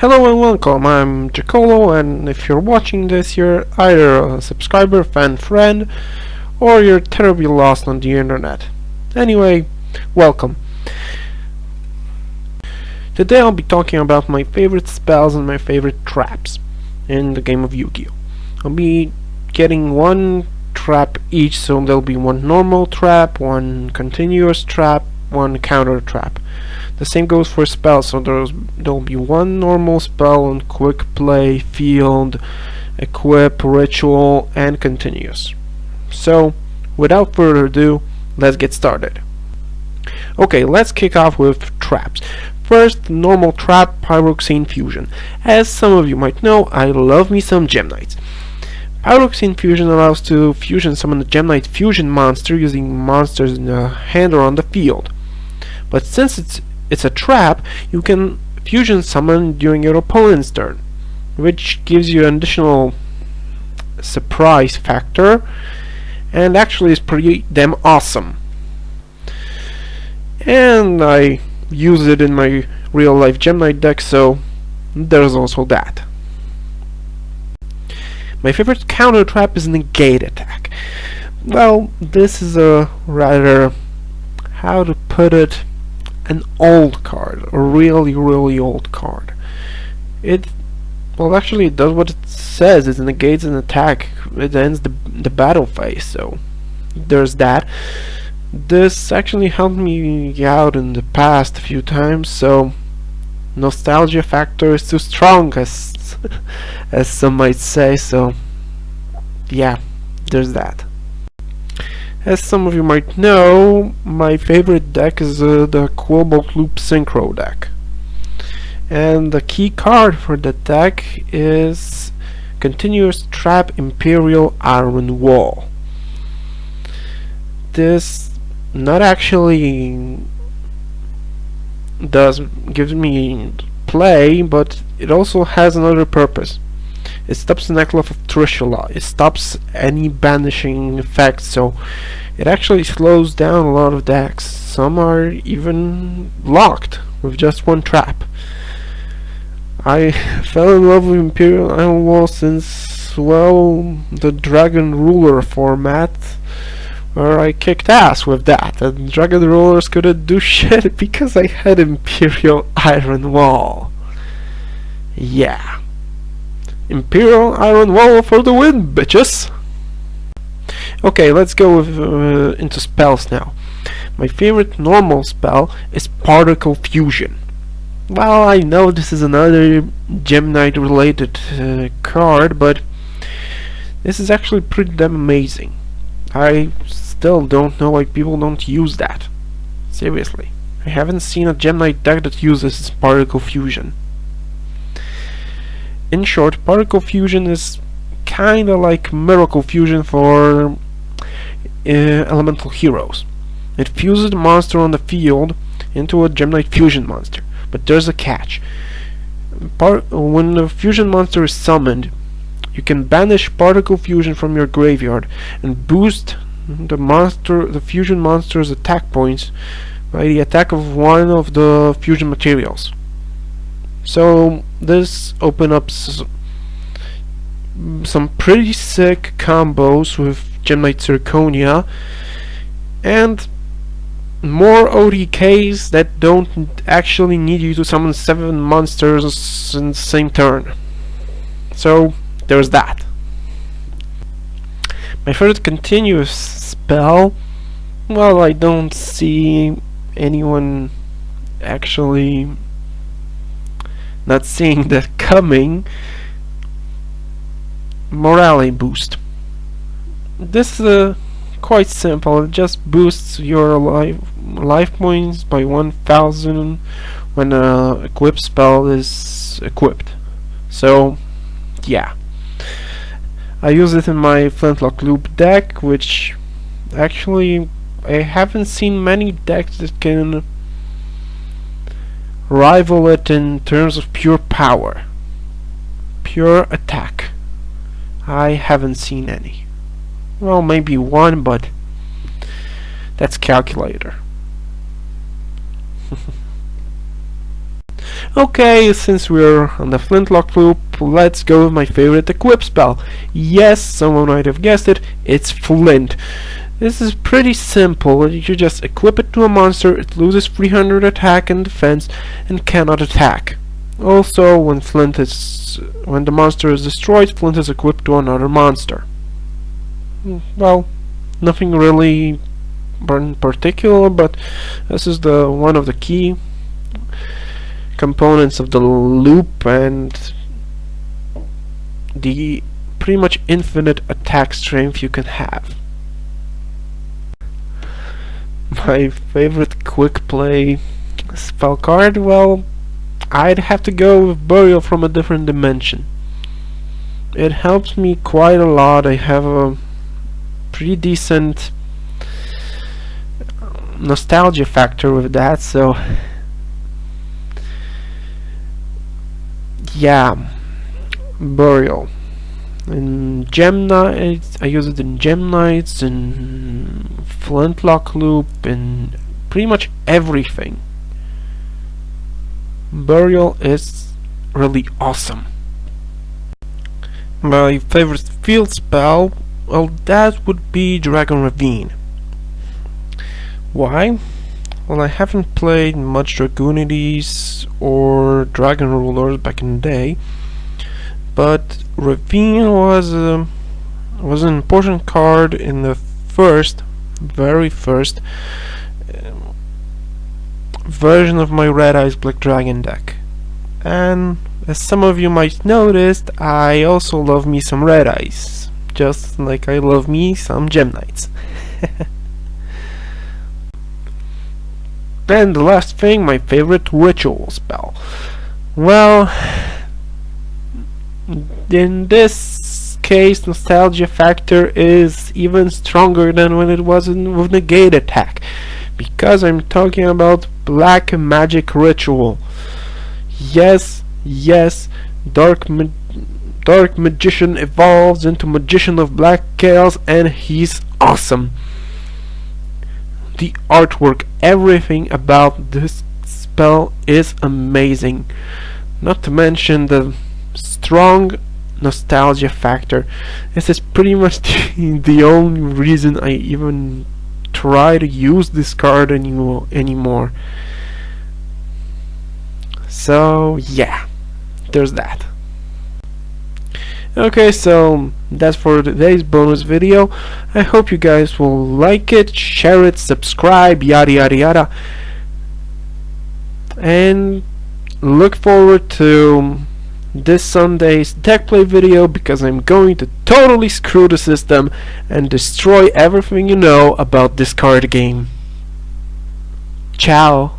Hello and welcome, I'm Jacollo, and if you're watching this, you're either a subscriber, fan, friend, or you're terribly lost on the internet. Anyway, welcome. Today I'll be talking about my favorite spells and my favorite traps in the game of Yu-Gi-Oh! I'll be getting one trap each, so there'll be one normal trap, one continuous trap, one counter trap. The same goes for spells, so there'll be one normal spell on quick play, field, equip, ritual, and continuous. So, without further ado, let's get started. Okay, let's kick off with traps. First, normal trap, Pyroxene Fusion. As some of you might know, I love me some Gem Knights. Pyroxene Fusion allows to fusion summon the Gem Knight Fusion monster using monsters in the hand or on the field. But since it's a trap, you can fusion summon during your opponent's turn, which gives you an additional surprise factor and actually is pretty damn awesome. And I use it in my real life Gem Knight deck, so there's also that. My favorite counter trap is Negate Attack. Well, this is a rather, how to put it, an old card, a really old card. It does what it says. It negates an attack. It ends the battle phase, so there's that. This actually helped me out in the past a few times, so nostalgia factor is too strong, as as some might say, so yeah, there's that. As some of you might know, my favorite deck is the Cobalt Loop Synchro deck. And the key card for the deck is Continuous Trap Imperial Iron Wall. This not actually gives me play, but it also has another purpose. It stops the Necklace of Trishula. It stops any banishing effects, so it actually slows down a lot of decks. Some are even locked with just one trap. I fell in love with Imperial Iron Wall since, well, the Dragon Ruler format, where I kicked ass with that, and Dragon Rulers couldn't do shit because I had Imperial Iron Wall. Yeah. Imperial Iron Wall for the win, bitches! Okay, let's go into spells now. My favorite normal spell is Particle Fusion. Well, I know this is another Gem Knight related card, but this is actually pretty damn amazing. I still don't know why people don't use that. Seriously. I haven't seen a Gem Knight deck that uses Particle Fusion. In short, Particle Fusion is kinda like Miracle Fusion for elemental heroes. It fuses the monster on the field into a Gem Knight Fusion monster, but there's a catch. When the fusion monster is summoned, you can banish Particle Fusion from your graveyard and boost the fusion monster's attack points by the attack of one of the fusion materials. So this opens up some pretty sick combos with Gem Knight Zirconia and more OTKs that don't actually need you to summon 7 monsters in the same turn. So there's that. My favorite continuous spell, well, I don't see anyone actually not seeing that coming. Morale boost. This is quite simple. It just boosts your life points by 1000 when a equip spell is equipped. So yeah, I use it in my Flintlock Loop deck, which actually I haven't seen many decks that can rival it in terms of pure power, pure attack. I haven't seen any. Well, maybe one, but that's Calculator. Okay, since we're on the flintlock loop, let's go with my favorite equip spell. Yes, someone might have guessed it, it's Flint. This is pretty simple. You just equip it to a monster, it loses 300 attack and defense, and cannot attack. Also, when the monster is destroyed, Flint is equipped to another monster. Well, nothing really in particular, but this is one of the key components of the loop and the pretty much infinite attack strength you can have. My favorite quick play spell card, well, I'd have to go with Burial from a Different Dimension. It helps me quite a lot. I have a pretty decent nostalgia factor with that, so yeah, Burial. In Gem Knights, I use it in Gem Knights, in Flintlock Loop, in pretty much everything. Burial is really awesome. My favorite field spell, well, that would be Dragon Ravine. Why? Well, I haven't played much Dragoonities or Dragon Rulers back in the day, but Ravine was an important card in the very first version of my Red Eyes Black Dragon deck. And as some of you might notice, I also love me some Red Eyes, just like I love me some Gem Knights. Then the last thing, my favorite ritual spell. Well, in this case, nostalgia factor is even stronger than when it was with negate attack, because I'm talking about Black Magic Ritual. Yes, Dark Magician evolves into Magician of Black Chaos, and he's awesome. The artwork, everything about this spell is amazing. Not to mention the strong nostalgia factor. This is pretty much the only reason I even try to use this card anymore. So yeah, there's that. Okay, so that's for today's bonus video. I hope you guys will like it, share it, subscribe, yada yada yada, and look forward to this Sunday's deck play video, because I'm going to totally screw the system and destroy everything you know about this card game. Ciao.